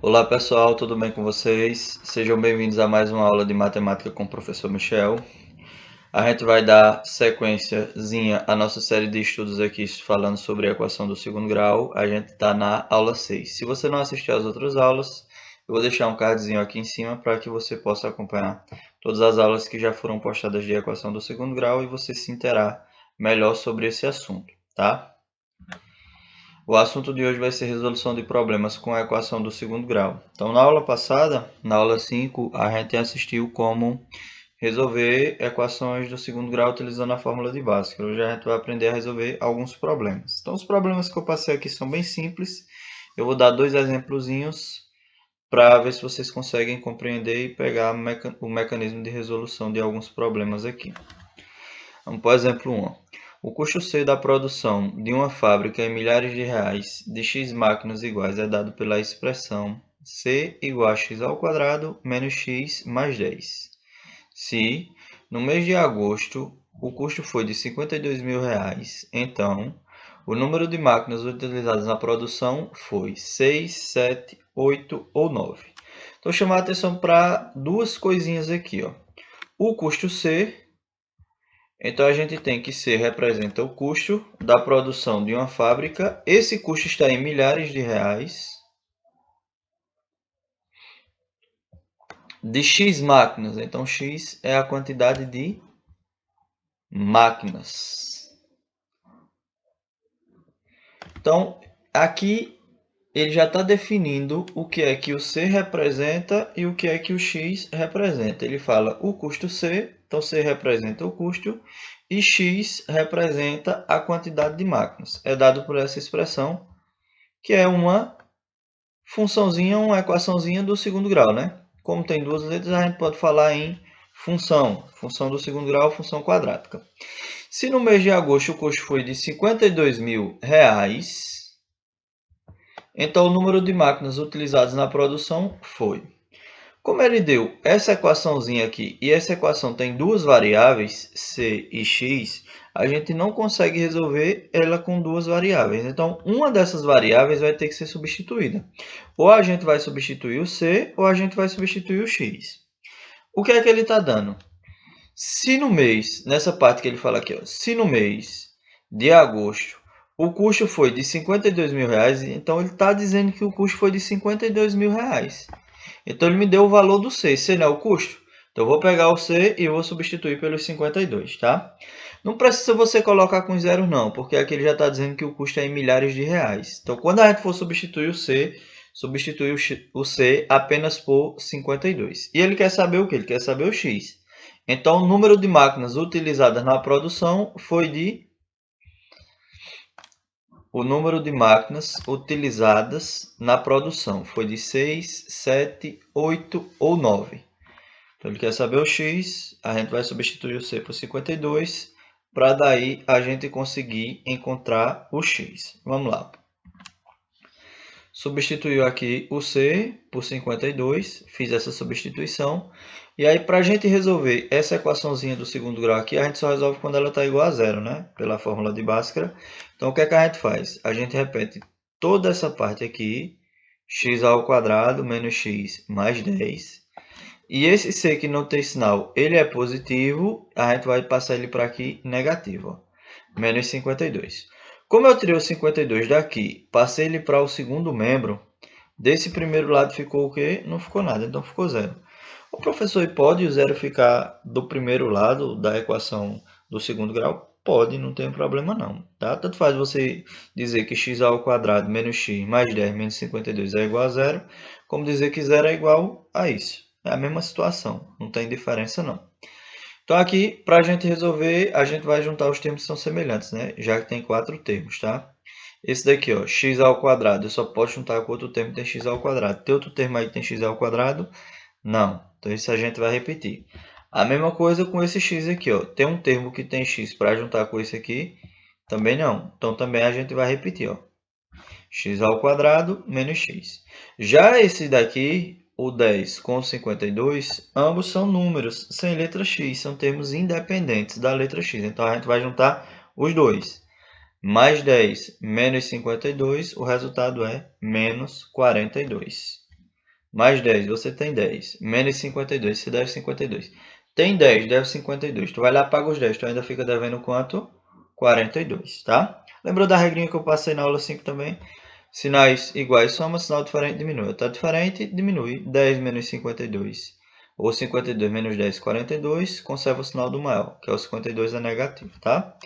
Olá pessoal, tudo bem com vocês? Sejam bem-vindos a mais uma aula de matemática com o professor Michel. A gente vai dar sequenciazinha à nossa série de estudos aqui falando sobre a equação do segundo grau. A gente está na aula 6. Se você não assistiu às outras aulas, eu vou deixar um cardzinho aqui em cima para que você possa acompanhar todas as aulas que já foram postadas de equação do segundo grau e você se interar melhor sobre esse assunto, tá? O assunto de hoje vai ser resolução de problemas com a equação do segundo grau. Então, na aula passada, na aula 5, a gente assistiu como resolver equações do segundo grau utilizando a fórmula de Bhaskara. Hoje a gente vai aprender a resolver alguns problemas. Então, os problemas que eu passei aqui são bem simples. Eu vou dar dois exemplozinhos para ver se vocês conseguem compreender e pegar o mecanismo de resolução de alguns problemas aqui. Vamos para o exemplo 1. O custo C da produção de uma fábrica em milhares de reais de x máquinas iguais é dado pela expressão C igual a x ao quadrado menos x mais 10. Se, no mês de agosto, o custo foi de R$ 52.000, então, o número de máquinas utilizadas na produção foi 6, 7, 8 ou 9. Estou chamando a atenção para duas coisinhas aqui, ó. O custo C. Então, a gente tem que C representa o custo da produção de uma fábrica. Esse custo está em milhares de reais. De X máquinas. Então, X é a quantidade de máquinas. Então, aqui ele já está definindo o que é que o C representa e o que é que o X representa. Ele fala o custo C, então C representa o custo, e X representa a quantidade de máquinas. É dado por essa expressão, que é uma funçãozinha, uma equaçãozinha do segundo grau, né? Como tem duas letras, a gente pode falar em função do segundo grau, função quadrática. Se no mês de agosto o custo foi de R$ 52.000, então o número de máquinas utilizadas na produção foi. Como ele deu essa equaçãozinha aqui e essa equação tem duas variáveis, c e x, a gente não consegue resolver ela com duas variáveis. Então, uma dessas variáveis vai ter que ser substituída. Ou a gente vai substituir o c, ou a gente vai substituir o x. O que é que ele está dando? Se no mês, nessa parte que ele fala aqui, ó, se no mês de agosto o custo foi de R$ 52.000, então ele está dizendo que o custo foi de R$ 52.000. Então, ele me deu o valor do C. C não é o custo? Então, eu vou pegar o C e vou substituir pelos 52, tá? Não precisa você colocar com zero, não, porque aqui ele já está dizendo que o custo é em milhares de reais. Então, quando a gente for substituir o C, substituir o C apenas por 52. E ele quer saber o quê? Ele quer saber o X. Então, o número de máquinas utilizadas na produção foi de... O número de máquinas utilizadas na produção foi de 6, 7, 8 ou 9. Então, ele quer saber o x, a gente vai substituir o c por 52, para daí a gente conseguir encontrar o x. Vamos lá. Substituiu aqui o c por 52, fiz essa substituição. E aí, para a gente resolver essa equaçãozinha do segundo grau aqui, a gente só resolve quando ela está igual a zero, né? Pela fórmula de Bhaskara. Então, o que é que a gente faz? A gente repete toda essa parte aqui, x ao quadrado menos x mais 10. E esse C que não tem sinal, ele é positivo, a gente vai passar ele para aqui negativo, ó, menos 52. Como eu tirei o 52 daqui, passei ele para o segundo membro, desse primeiro lado ficou o quê? Não ficou nada, então ficou zero. O professor, pode o zero ficar do primeiro lado da equação do segundo grau? Pode, não tem problema não, tá? Tanto faz você dizer que x ao quadrado menos x mais 10 menos 52 é igual a zero, como dizer que zero é igual a isso. É a mesma situação, não tem diferença não. Então aqui, para a gente resolver, a gente vai juntar os termos que são semelhantes, né? Já que tem quatro termos, tá? Esse daqui, ó, x ao quadrado, eu só posso juntar com outro termo que tem x ao quadrado. Tem outro termo aí que tem x ao quadrado? Não. Então isso a gente vai repetir. A mesma coisa com esse x aqui, ó. Tem um termo que tem x para juntar com esse aqui? Também não. Então também a gente vai repetir, ó. X ao quadrado menos x. Já esse daqui, o 10 com o 52, ambos são números sem letra x, são termos independentes da letra x. Então a gente vai juntar os dois. Mais 10 menos 52, o resultado é menos 42. Mais 10, você tem 10. Menos 52, você deve 52. Tem 10, deve 52. Tu vai lá, paga os 10. Tu ainda fica devendo quanto? 42, tá? Lembrou da regrinha que eu passei na aula 5 também? Sinais iguais soma, sinal diferente diminui. Tá diferente, diminui. 10 menos 52. Ou 52 menos 10, 42. Conserva o sinal do maior, que é o 52 é negativo, tá?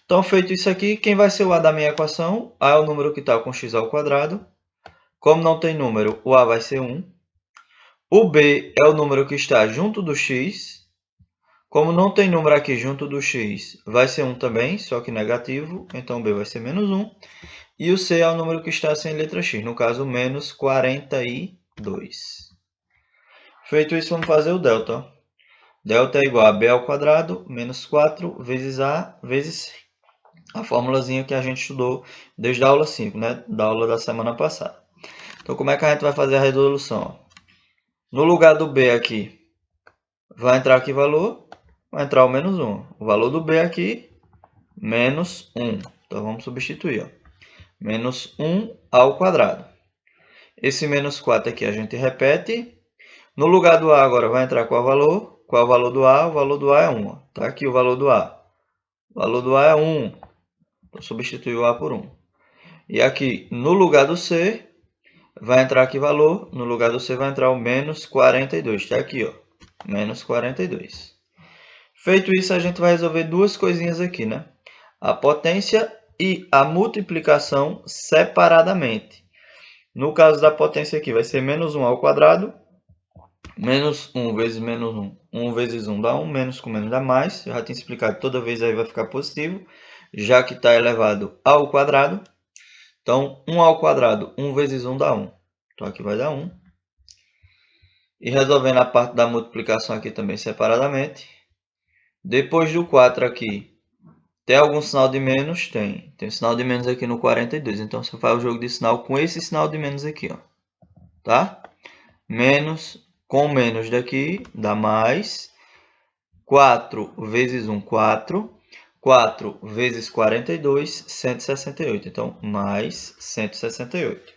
Então, feito isso aqui, quem vai ser o a da minha equação? A é o número que está com x ao quadrado. Como não tem número, o a vai ser 1. O b é o número que está junto do x. Como não tem número aqui junto do x, vai ser 1 também, só que negativo. Então, o b vai ser menos 1. E o c é o número que está sem letra x, no caso, menos 42. Feito isso, vamos fazer o delta. Delta é igual a b ao quadrado menos 4 vezes a vezes a formulazinha que a gente estudou desde a aula 5, né? Da aula da semana passada. Então, como é que a gente vai fazer a resolução? No lugar do b aqui, vai entrar aqui valor, vai entrar o menos 1. O valor do b aqui, menos 1. Então, vamos substituir. Ó. Menos 1 ao quadrado. Esse menos 4 aqui a gente repete. No lugar do a agora vai entrar qual valor? Qual é o valor do a? O valor do a é 1. Está aqui o valor do a. O valor do a é 1. Então, substituir o a por 1. E aqui, no lugar do c, vai entrar aqui valor. No lugar do c vai entrar o menos 42. Está aqui, ó. Menos 42. Feito isso, a gente vai resolver duas coisinhas aqui, né? A potência e a multiplicação separadamente. No caso da potência aqui, vai ser menos 1 ao quadrado. Menos 1 vezes menos 1. 1 vezes 1 dá 1. Menos com menos dá mais. Eu já tinha explicado, toda vez aí vai ficar positivo, já que está elevado ao quadrado. Então, 1 ao quadrado, 1 vezes 1 dá 1. Então, aqui vai dar 1. E resolvendo a parte da multiplicação aqui também separadamente. Depois do 4 aqui, tem algum sinal de menos? Tem. Tem um sinal de menos aqui no 42. Então, você faz o jogo de sinal com esse sinal de menos aqui, ó. Tá? Menos com menos daqui dá mais. 4 vezes 1, 4. 4 vezes 42, 168. Então, mais 168.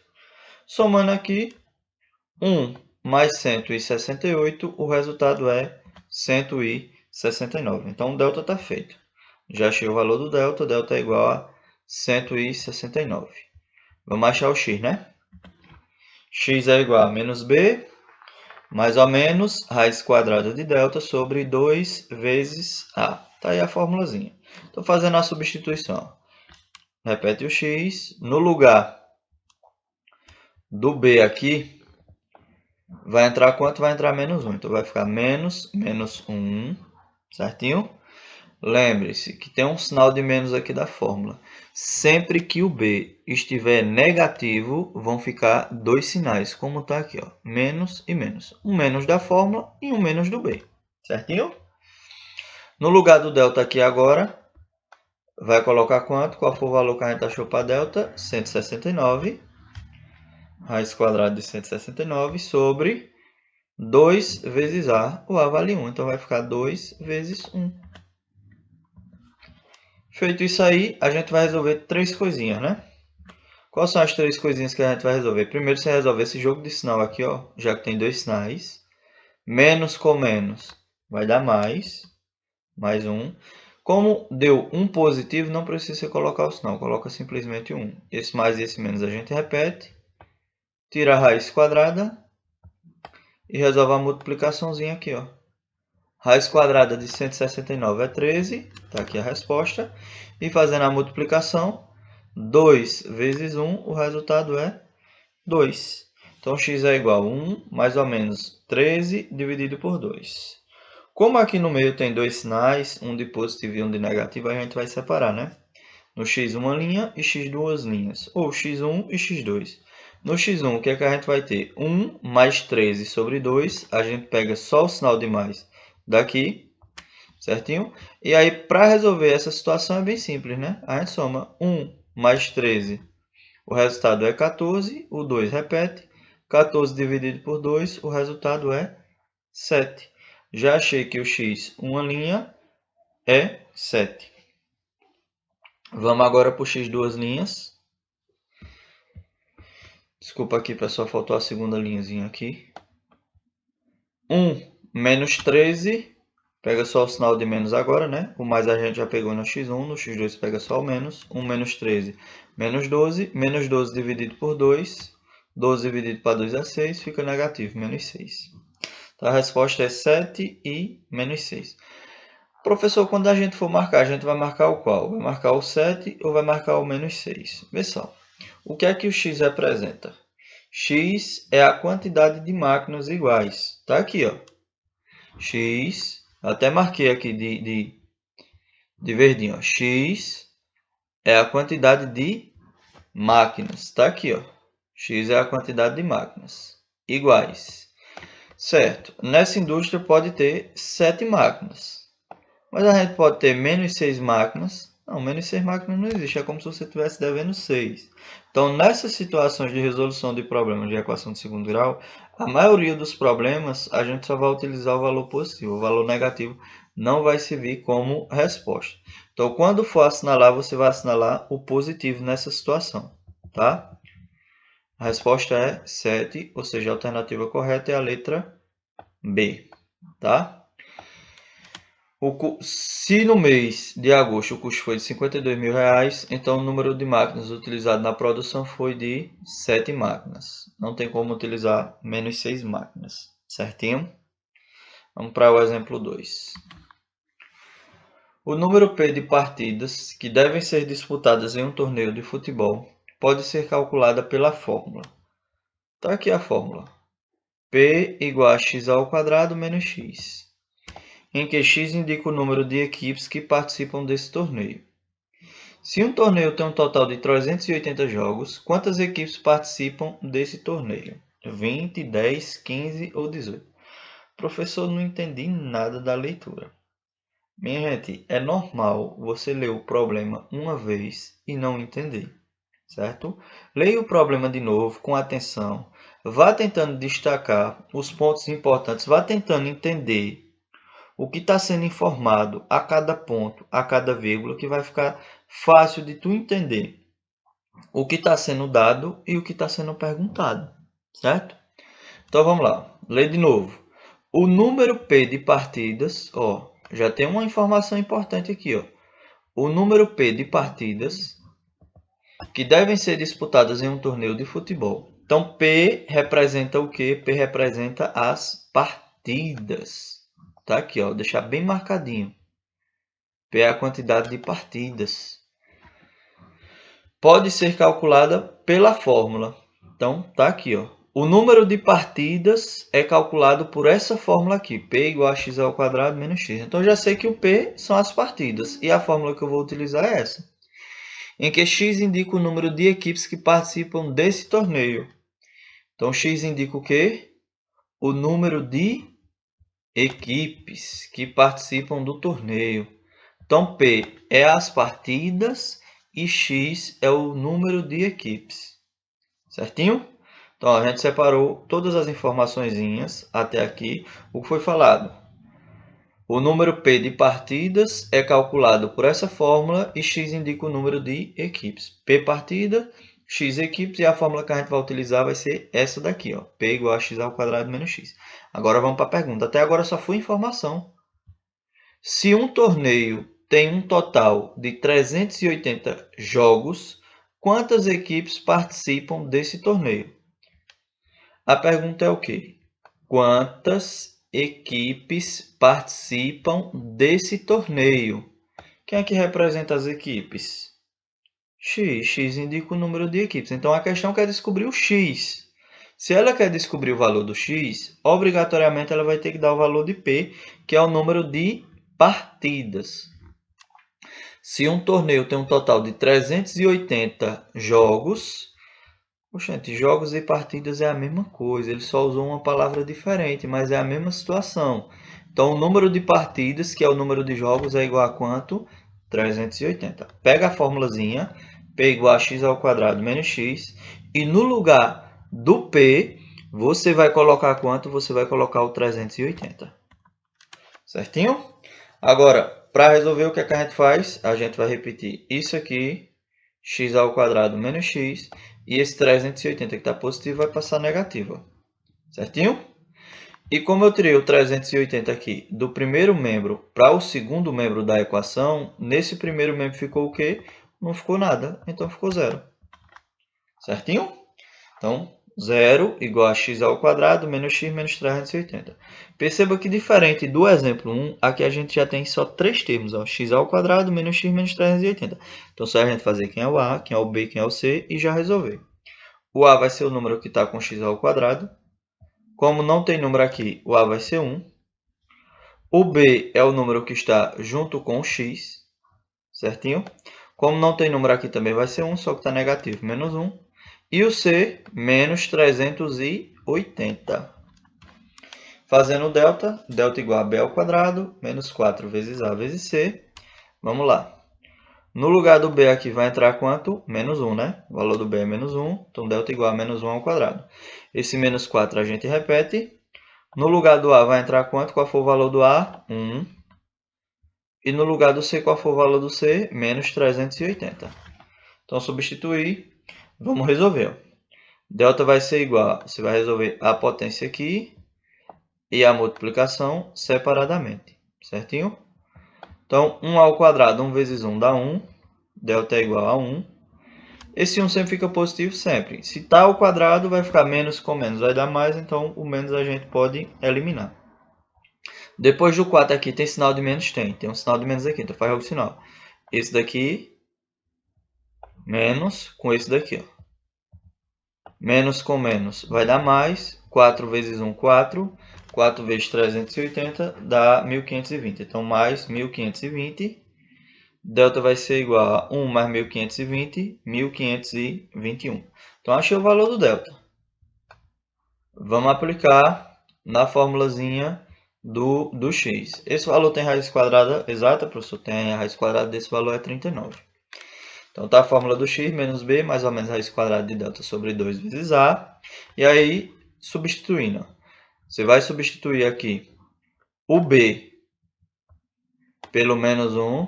Somando aqui, 1 mais 168, o resultado é 169. Então, o delta está feito. Já achei o valor do delta. O delta é igual a 169. Vamos achar o x, né? X é igual a menos b, mais ou menos, raiz quadrada de delta sobre 2 vezes a. Tá aí a formulazinha. Estou fazendo a substituição. Repete o x. No lugar do b aqui, vai entrar quanto? Vai entrar menos 1. Então, vai ficar menos 1, certinho? Lembre-se que tem um sinal de menos aqui da fórmula. Sempre que o b estiver negativo, vão ficar dois sinais, como está aqui, ó, menos e menos. Um menos da fórmula e um menos do b, certinho? No lugar do delta aqui agora, vai colocar quanto? Qual foi o valor que a gente achou para delta? 169. Raiz quadrada de 169 sobre 2 vezes a. O a vale 1, então vai ficar 2 vezes 1. Feito isso aí, a gente vai resolver três coisinhas, né? Quais são as três coisinhas que a gente vai resolver? Primeiro, você resolve esse jogo de sinal aqui, ó, já que tem dois sinais. Menos com menos vai dar mais 1. Como deu um positivo, não precisa colocar o sinal, coloca simplesmente 1. Esse mais e esse menos a gente repete. Tira a raiz quadrada e resolve a multiplicaçãozinha aqui, ó. Raiz quadrada de 169 é 13, está aqui a resposta. E fazendo a multiplicação, 2 vezes 1, o resultado é 2. Então, x é igual a 1, mais ou menos 13 dividido por 2. Como aqui no meio tem dois sinais, um de positivo e um de negativo, a gente vai separar, né? No x uma linha e x duas linhas, ou x1 e x2. No x1, o que é que a gente vai ter? 1 mais 13 sobre 2, a gente pega só o sinal de mais daqui, certinho? E aí, para resolver essa situação é bem simples, né? A gente soma 1 mais 13, o resultado é 14, o 2 repete, 14 dividido por 2, o resultado é 7. Já achei que o x, uma linha, é 7. Vamos agora para o x duas linhas. Desculpa aqui, pessoal, faltou a segunda linhazinha aqui. 1 menos 13, pega só o sinal de menos agora, né? O mais a gente já pegou no x1, no x2 pega só o menos. 1 menos 13, menos 12. Menos 12 dividido por 2. 12 dividido para 2 é 6, fica negativo, menos 6. Então a resposta é 7 e menos 6. Professor, quando a gente for marcar, a gente vai marcar o qual? Vai marcar o 7 ou vai marcar o menos 6? Vê só. O que é que o x representa? X é a quantidade de máquinas iguais. Tá aqui, ó. X, até marquei aqui de verdinho, ó. X é a quantidade de máquinas. Tá aqui, ó. X é a quantidade de máquinas iguais. Certo. Nessa indústria pode ter 7 máquinas. Mas a gente pode ter menos 6 máquinas. Não, menos 6 máquinas não existe. É como se você estivesse devendo 6. Então, nessas situações de resolução de problemas de equação de segundo grau, a maioria dos problemas a gente só vai utilizar o valor positivo. O valor negativo não vai servir como resposta. Então, quando for assinalar, você vai assinalar o positivo nessa situação. Tá? A resposta é 7, ou seja, a alternativa correta é a letra B. Tá? Se no mês de agosto o custo foi de R$ 52.000, então o número de máquinas utilizado na produção foi de 7 máquinas. Não tem como utilizar menos 6 máquinas, certinho? Vamos para o exemplo 2. O número P de partidas que devem ser disputadas em um torneio de futebol pode ser calculada pela fórmula. Está aqui a fórmula. P igual a x² menos x, em que x indica o número de equipes que participam desse torneio. Se um torneio tem um total de 380 jogos, quantas equipes participam desse torneio? 20, 10, 15 ou 18? Professor, não entendi nada da leitura. Minha gente, é normal você ler o problema uma vez e não entender, certo? Leia o problema de novo com atenção, vá tentando destacar os pontos importantes, vá tentando entender o que está sendo informado a cada ponto, a cada vírgula, que vai ficar fácil de tu entender o que está sendo dado e o que está sendo perguntado, certo? Então vamos lá, lê de novo. O número P de partidas, ó, já tem uma informação importante aqui, ó. O número P de partidas que devem ser disputadas em um torneio de futebol. Então P representa o quê? P representa as partidas. Tá aqui, ó, deixar bem marcadinho. P é a quantidade de partidas. Pode ser calculada pela fórmula. Então, tá aqui, ó. O número de partidas é calculado por essa fórmula aqui. P igual a x² menos x. Então, eu já sei que o P são as partidas. E a fórmula que eu vou utilizar é essa. Em que x indica o número de equipes que participam desse torneio. Então, x indica o quê? O número de equipes que participam do torneio. Então, P é as partidas e X é o número de equipes. Certinho? Então, a gente separou todas as informaçõezinhas até aqui. O que foi falado? O número P de partidas é calculado por essa fórmula e X indica o número de equipes. P partida, X equipes, e a fórmula que a gente vai utilizar vai ser essa daqui, ó. P igual a x² menos x. Agora vamos para a pergunta. Até agora só foi informação. Se um torneio tem um total de 380 jogos, quantas equipes participam desse torneio? A pergunta é o quê? Quantas equipes participam desse torneio? Quem é que representa as equipes? X. X indica o número de equipes. Então a questão quer descobrir o X. Se ela quer descobrir o valor do X, obrigatoriamente ela vai ter que dar o valor de P, que é o número de partidas. Se um torneio tem um total de 380 jogos, gente, jogos e partidas é a mesma coisa, ele só usou uma palavra diferente, mas é a mesma situação. Então, o número de partidas, que é o número de jogos, é igual a quanto? 380. Pega a formulazinha, P igual a x² menos x, e no lugar do P, você vai colocar quanto? Você vai colocar o 380. Certinho? Agora, para resolver, o que a gente faz? A gente vai repetir isso aqui, x² menos x, E esse 380 que está positivo vai passar negativo. Certinho? E como eu tirei o 380 aqui do primeiro membro para o segundo membro da equação, nesse primeiro membro ficou o quê? Não ficou nada, então ficou zero. Certinho? Então, 0 igual a x ao quadrado menos x menos 380. Perceba que diferente do exemplo 1, aqui a gente já tem só três termos, ó, x ao quadrado menos x menos 380. Então, só a gente fazer quem é o a, quem é o b, quem é o c e já resolver. O a vai ser o número que está com x ao quadrado. Como não tem número aqui, o a vai ser 1. O b é o número que está junto com o x, certinho? Como não tem número aqui, também vai ser 1, só que está negativo, menos 1. E o c, menos 380. Fazendo o delta, delta igual a b ao quadrado, menos 4 vezes a vezes c. Vamos lá. No lugar do b aqui vai entrar quanto? Menos 1, né? O valor do b é menos 1, então delta igual a menos 1 ao quadrado. Esse menos 4 a gente repete. No lugar do a vai entrar quanto? Qual foi o valor do a? 1. E no lugar do c, qual foi o valor do c? Menos 380. Então, substituir. Vamos resolver. Delta vai ser igual, você vai resolver a potência aqui e a multiplicação separadamente, certinho? Então, 1 ao quadrado, 1 vezes 1 dá 1, delta é igual a 1. Esse 1 sempre fica positivo, sempre. Se está ao quadrado, vai ficar menos com menos, vai dar mais, então o menos a gente pode eliminar. Depois do 4 aqui, tem sinal de menos? Tem um sinal de menos aqui, então faz o sinal. Esse daqui, menos com esse daqui, ó. Menos com menos vai dar mais. 4 vezes 1, 4. 4 vezes 380 dá 1520. Então, mais 1520. Delta vai ser igual a 1 mais 1520, 1521. Então, achei o valor do delta. Vamos aplicar na formulazinha do x. Esse valor tem raiz quadrada exata, professor? Tem. A raiz quadrada desse valor é 39. Então, tá a fórmula do x menos b, mais ou menos a raiz quadrada de delta sobre 2 vezes a. E aí, substituindo. Você vai substituir aqui o b pelo menos 1,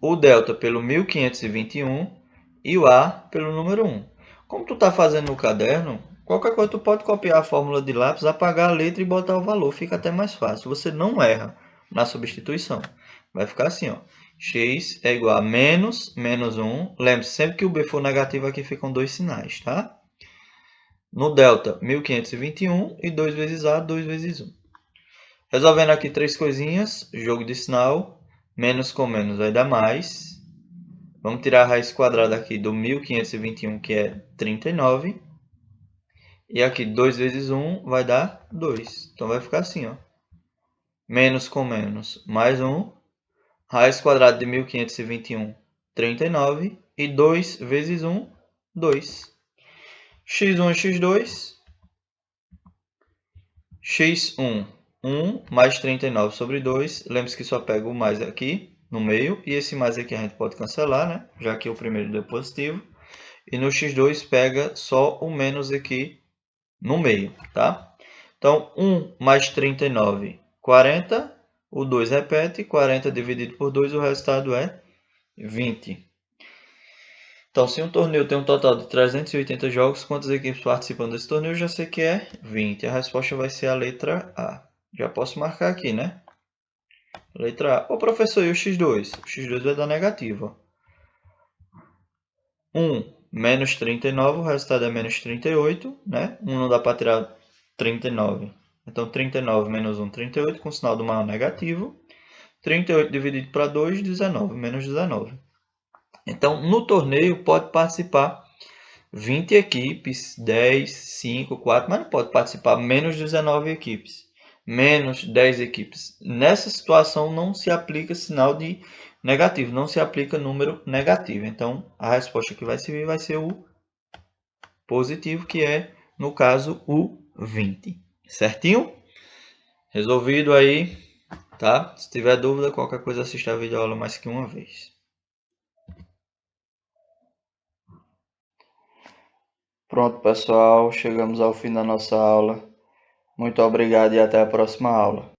o delta pelo 1521 e o a pelo número 1. Como tu está fazendo no caderno, qualquer coisa tu pode copiar a fórmula de lápis, apagar a letra e botar o valor. Fica até mais fácil. Você não erra na substituição. Vai ficar assim, ó. X é igual a menos 1. Lembre-se, sempre que o b for negativo, aqui ficam dois sinais, tá? No delta, 1521 e 2 vezes a, 2 vezes 1. Resolvendo aqui três coisinhas, jogo de sinal, menos com menos vai dar mais. Vamos tirar a raiz quadrada aqui do 1521, que é 39. E aqui 2 vezes 1 vai dar 2. Então vai ficar assim, ó. Menos com menos, mais 1. Raiz quadrada de 1521, 39. E 2 vezes 1, 2. x1 e x2. x1, 1 mais 39 sobre 2. Lembre-se que só pega o mais aqui no meio. E esse mais aqui a gente pode cancelar, né? Já que o primeiro deu positivo. E no x2 pega só o menos aqui no meio, tá? Então, 1 mais 39, 40. O 2 repete. 40 dividido por 2, o resultado é 20. Então, se um torneio tem um total de 380 jogos, quantas equipes participam desse torneio? Eu já sei que é 20. A resposta vai ser a letra A. Já posso marcar aqui, né? Letra A. Ô, professor, e o x2? O x2 vai dar negativo. 1 menos 39, o resultado é menos 38, né? 1 não dá para tirar 39. Então, 39 menos 1, 38, com o sinal do maior negativo. 38 dividido para 2, 19, menos 19. Então, no torneio pode participar 20 equipes, 10, 5, 4, mas não pode participar menos 19 equipes, menos 10 equipes. Nessa situação não se aplica sinal de negativo, não se aplica número negativo. Então, a resposta que vai servir vai ser o positivo, que é, no caso, o 20. Certinho? Resolvido aí, tá? Se tiver dúvida, qualquer coisa, assista a videoaula mais que uma vez. Pronto, pessoal, chegamos ao fim da nossa aula. Muito obrigado e até a próxima aula.